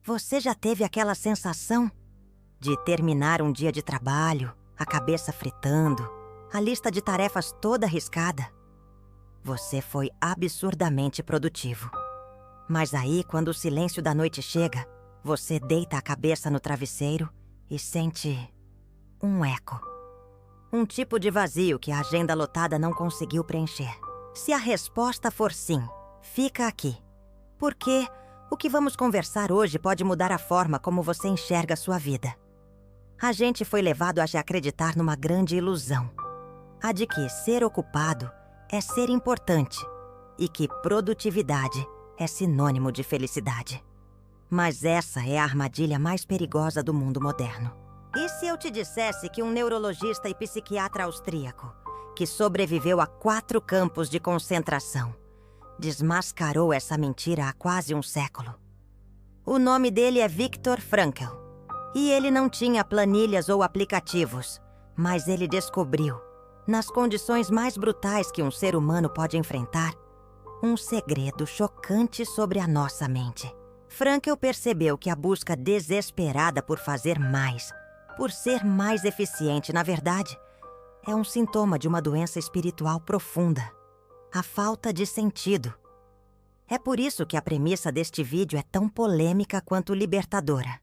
Você já teve aquela sensação de terminar um dia de trabalho, a cabeça fritando, a lista de tarefas toda riscada? Você foi absurdamente produtivo. Mas aí, quando o silêncio da noite chega, você deita a cabeça no travesseiro e sente um eco. Um tipo de vazio que a agenda lotada não conseguiu preencher. Se a resposta for sim, fica aqui. Porque o que vamos conversar hoje pode mudar a forma como você enxerga a sua vida. A gente foi levado a acreditar numa grande ilusão. A de que ser ocupado é ser importante e que produtividade é sinônimo de felicidade. Mas essa é a armadilha mais perigosa do mundo moderno. E se eu te dissesse que um neurologista e psiquiatra austríaco, que sobreviveu a 4 campos de concentração, desmascarou essa mentira há quase um século? O nome dele é Viktor Frankl. E ele não tinha planilhas ou aplicativos, mas ele descobriu, nas condições mais brutais que um ser humano pode enfrentar, um segredo chocante sobre a nossa mente. Frankl percebeu que a busca desesperada por fazer mais, por ser mais eficiente, na verdade, é um sintoma de uma doença espiritual profunda, a falta de sentido. É por isso que a premissa deste vídeo é tão polêmica quanto libertadora.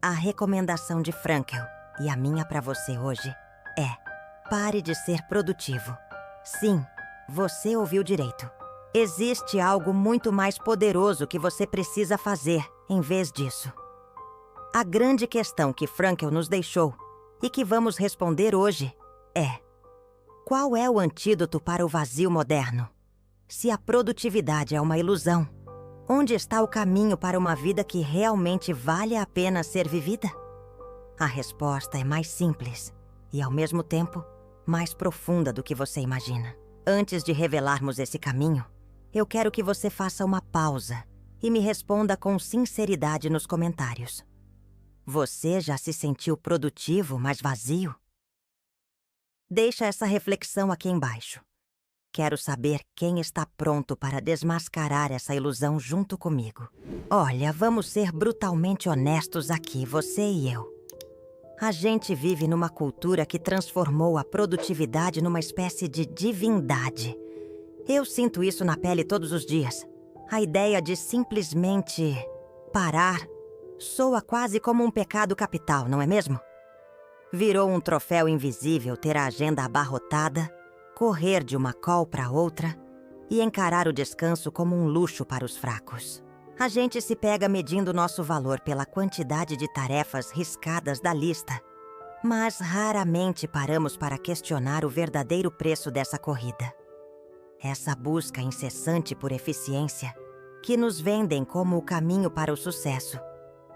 A recomendação de Frankl, e a minha para você hoje, é: pare de ser produtivo. Sim, você ouviu direito. Existe algo muito mais poderoso que você precisa fazer em vez disso. A grande questão que Frankl nos deixou e que vamos responder hoje é: qual é o antídoto para o vazio moderno? Se a produtividade é uma ilusão, onde está o caminho para uma vida que realmente vale a pena ser vivida? A resposta é mais simples e, ao mesmo tempo, mais profunda do que você imagina. Antes de revelarmos esse caminho, eu quero que você faça uma pausa e me responda com sinceridade nos comentários. Você já se sentiu produtivo, mas vazio? Deixa essa reflexão aqui embaixo. Quero saber quem está pronto para desmascarar essa ilusão junto comigo. Olha, vamos ser brutalmente honestos aqui, você e eu. A gente vive numa cultura que transformou a produtividade numa espécie de divindade. Eu sinto isso na pele todos os dias. A ideia de simplesmente parar soa quase como um pecado capital, não é mesmo? Virou um troféu invisível ter a agenda abarrotada, correr de uma call para outra e encarar o descanso como um luxo para os fracos. A gente se pega medindo nosso valor pela quantidade de tarefas riscadas da lista, mas raramente paramos para questionar o verdadeiro preço dessa corrida. Essa busca incessante por eficiência, que nos vendem como o caminho para o sucesso,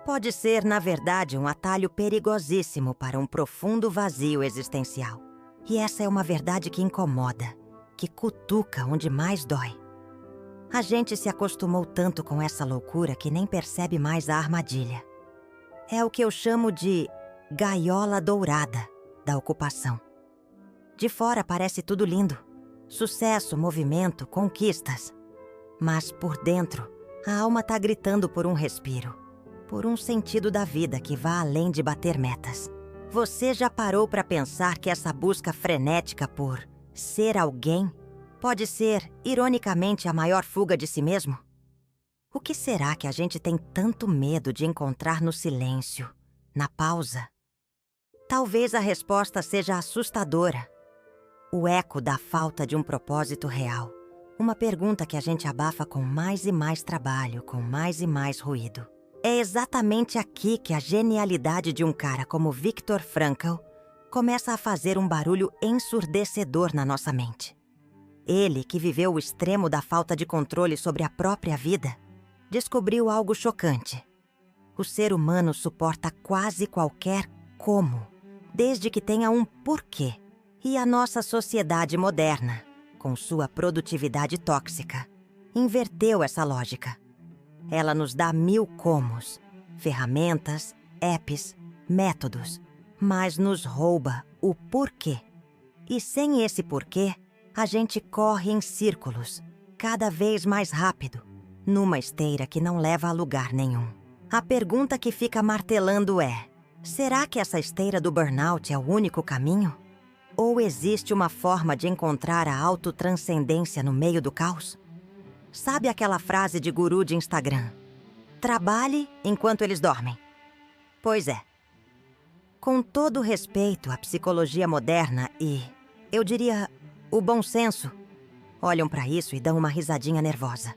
pode ser, na verdade, um atalho perigosíssimo para um profundo vazio existencial. E essa é uma verdade que incomoda, que cutuca onde mais dói. A gente se acostumou tanto com essa loucura que nem percebe mais a armadilha. É o que eu chamo de gaiola dourada da ocupação. De fora parece tudo lindo. Sucesso, movimento, conquistas. Mas por dentro, a alma tá gritando por um respiro, por um sentido da vida que vá além de bater metas. Você já parou para pensar que essa busca frenética por ser alguém pode ser, ironicamente, a maior fuga de si mesmo? O que será que a gente tem tanto medo de encontrar no silêncio, na pausa? Talvez a resposta seja assustadora. O eco da falta de um propósito real. Uma pergunta que a gente abafa com mais e mais trabalho, com mais e mais ruído. É exatamente aqui que a genialidade de um cara como Viktor Frankl começa a fazer um barulho ensurdecedor na nossa mente. Ele, que viveu o extremo da falta de controle sobre a própria vida, descobriu algo chocante. O ser humano suporta quase qualquer como, desde que tenha um porquê. E a nossa sociedade moderna, com sua produtividade tóxica, inverteu essa lógica. Ela nos dá 1000 comos, ferramentas, apps, métodos, mas nos rouba o porquê. E sem esse porquê, a gente corre em círculos, cada vez mais rápido, numa esteira que não leva a lugar nenhum. A pergunta que fica martelando é: será que essa esteira do burnout é o único caminho? Ou existe uma forma de encontrar a autotranscendência no meio do caos? Sabe aquela frase de guru de Instagram? Trabalhe enquanto eles dormem. Pois é. Com todo respeito à psicologia moderna e, eu diria, o bom senso, olham para isso e dão uma risadinha nervosa.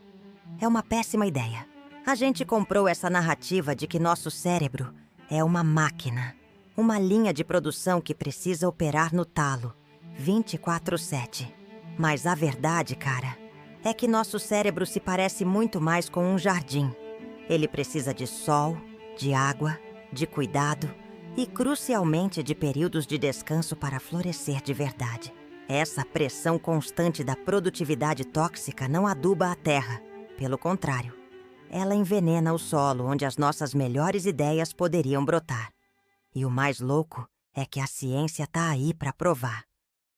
É uma péssima ideia. A gente comprou essa narrativa de que nosso cérebro é uma máquina, uma linha de produção que precisa operar no talo, 24/7. Mas a verdade, cara, é que nosso cérebro se parece muito mais com um jardim. Ele precisa de sol, de água, de cuidado e, crucialmente, de períodos de descanso para florescer de verdade. Essa pressão constante da produtividade tóxica não aduba a terra. Pelo contrário, ela envenena o solo onde as nossas melhores ideias poderiam brotar. E o mais louco é que a ciência tá aí para provar.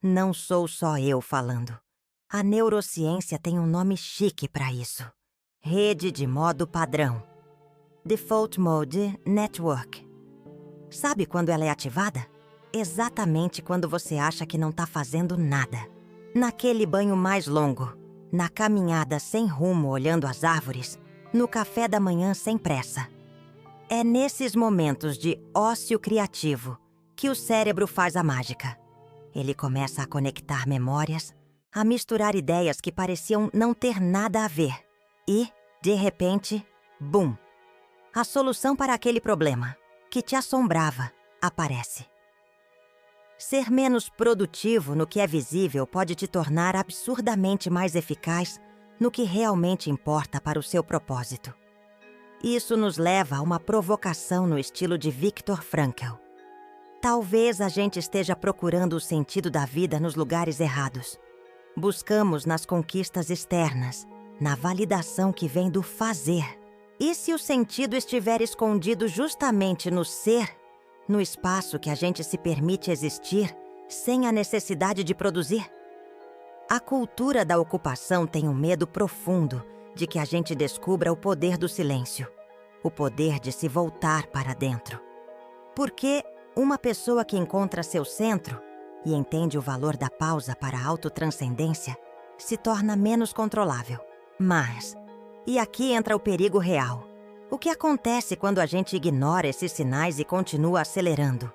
Não sou só eu falando. A neurociência tem um nome chique para isso. Rede de modo padrão. Default Mode Network. Sabe quando ela é ativada? Exatamente quando você acha que não tá fazendo nada. Naquele banho mais longo, na caminhada sem rumo olhando as árvores, no café da manhã sem pressa. É nesses momentos de ócio criativo que o cérebro faz a mágica. Ele começa a conectar memórias, a misturar ideias que pareciam não ter nada a ver. E, de repente, bum! A solução para aquele problema, que te assombrava, aparece. Ser menos produtivo no que é visível pode te tornar absurdamente mais eficaz no que realmente importa para o seu propósito. Isso nos leva a uma provocação no estilo de Viktor Frankl. Talvez a gente esteja procurando o sentido da vida nos lugares errados. Buscamos nas conquistas externas, na validação que vem do fazer. E se o sentido estiver escondido justamente no ser, no espaço que a gente se permite existir sem a necessidade de produzir? A cultura da ocupação tem um medo profundo de que a gente descubra o poder do silêncio, o poder de se voltar para dentro. Porque uma pessoa que encontra seu centro e entende o valor da pausa para a autotranscendência se torna menos controlável. Mas, e aqui entra o perigo real. O que acontece quando a gente ignora esses sinais e continua acelerando?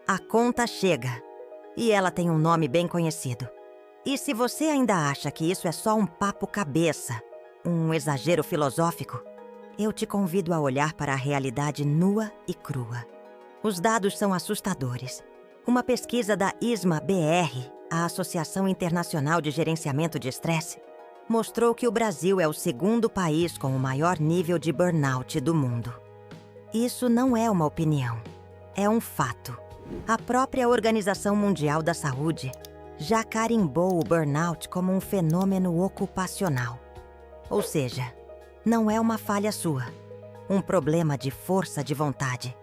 A conta chega, e ela tem um nome bem conhecido. E se você ainda acha que isso é só um papo cabeça, um exagero filosófico, eu te convido a olhar para a realidade nua e crua. Os dados são assustadores. Uma pesquisa da ISMA-BR, a Associação Internacional de Gerenciamento de Estresse, mostrou que o Brasil é o segundo país com o maior nível de burnout do mundo. Isso não é uma opinião, é um fato. A própria Organização Mundial da Saúde já carimbou o burnout como um fenômeno ocupacional. Ou seja, não é uma falha sua, um problema de força de vontade.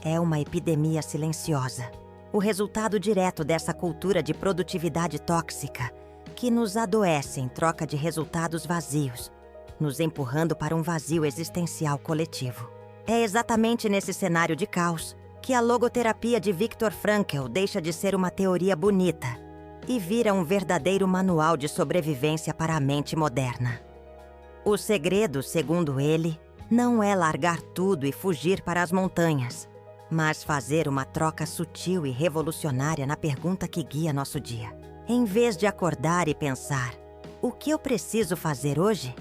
É uma epidemia silenciosa, o resultado direto dessa cultura de produtividade tóxica que nos adoece em troca de resultados vazios, nos empurrando para um vazio existencial coletivo. É exatamente nesse cenário de caos que a logoterapia de Viktor Frankl deixa de ser uma teoria bonita e vira um verdadeiro manual de sobrevivência para a mente moderna. O segredo, segundo ele, não é largar tudo e fugir para as montanhas, mas fazer uma troca sutil e revolucionária na pergunta que guia nosso dia. Em vez de acordar e pensar, o que eu preciso fazer hoje?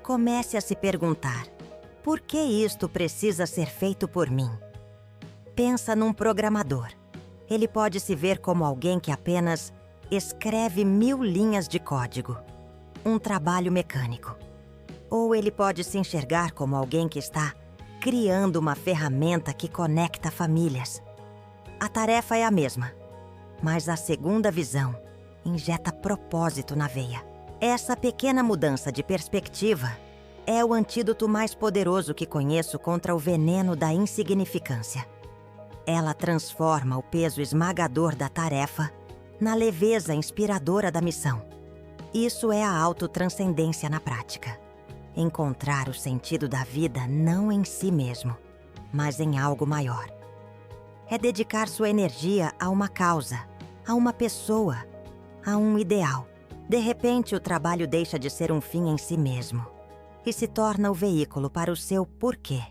Comece a se perguntar, por que isto precisa ser feito por mim? Pensa num programador. Ele pode se ver como alguém que apenas escreve 1000 linhas de código, um trabalho mecânico. Ou ele pode se enxergar como alguém que está criando uma ferramenta que conecta famílias. A tarefa é a mesma, mas a segunda visão injeta propósito na veia. Essa pequena mudança de perspectiva é o antídoto mais poderoso que conheço contra o veneno da insignificância. Ela transforma o peso esmagador da tarefa na leveza inspiradora da missão. Isso é a autotranscendência na prática. encontrar o sentido da vida não em si mesmo, mas em algo maior. É dedicar sua energia a uma causa, a uma pessoa, a um ideal. De repente, o trabalho deixa de ser um fim em si mesmo e se torna o veículo para o seu porquê.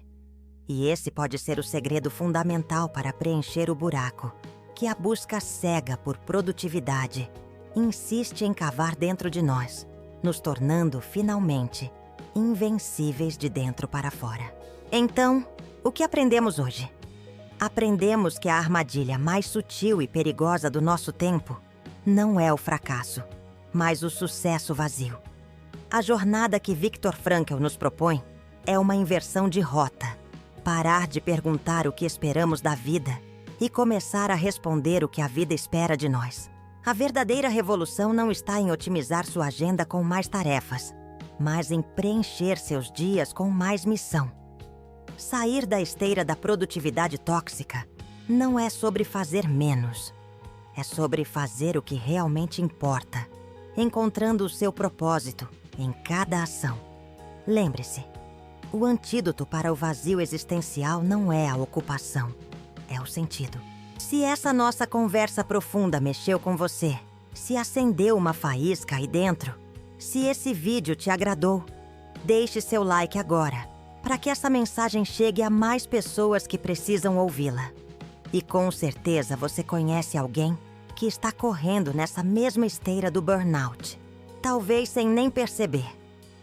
E esse pode ser o segredo fundamental para preencher o buraco que a busca cega por produtividade insiste em cavar dentro de nós, nos tornando, finalmente, invencíveis de dentro para fora. Então, o que aprendemos hoje? Aprendemos que a armadilha mais sutil e perigosa do nosso tempo não é o fracasso, mas o sucesso vazio. A jornada que Viktor Frankl nos propõe é uma inversão de rota. Parar de perguntar o que esperamos da vida e começar a responder o que a vida espera de nós. A verdadeira revolução não está em otimizar sua agenda com mais tarefas, mas em preencher seus dias com mais missão. Sair da esteira da produtividade tóxica não é sobre fazer menos. É sobre fazer o que realmente importa, encontrando o seu propósito em cada ação. Lembre-se, o antídoto para o vazio existencial não é a ocupação, é o sentido. Se essa nossa conversa profunda mexeu com você, se acendeu uma faísca aí dentro, se esse vídeo te agradou, deixe seu like agora, para que essa mensagem chegue a mais pessoas que precisam ouvi-la. E com certeza você conhece alguém que está correndo nessa mesma esteira do burnout, talvez sem nem perceber.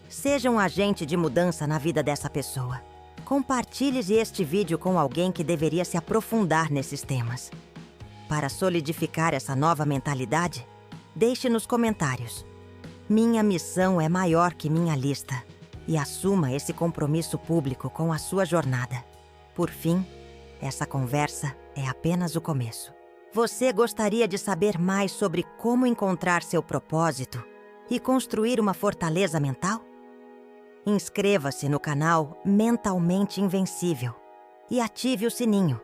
Seja um agente de mudança na vida dessa pessoa. Compartilhe este vídeo com alguém que deveria se aprofundar nesses temas. Para solidificar essa nova mentalidade, deixe nos comentários: minha missão é maior que minha lista, e assuma esse compromisso público com a sua jornada. Por fim, essa conversa é apenas o começo. Você gostaria de saber mais sobre como encontrar seu propósito e construir uma fortaleza mental? Inscreva-se no canal Mentalmente Invencível e ative o sininho,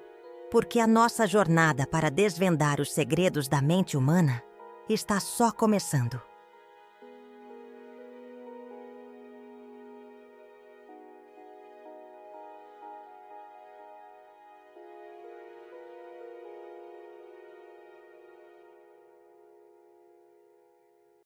porque a nossa jornada para desvendar os segredos da mente humana está só começando.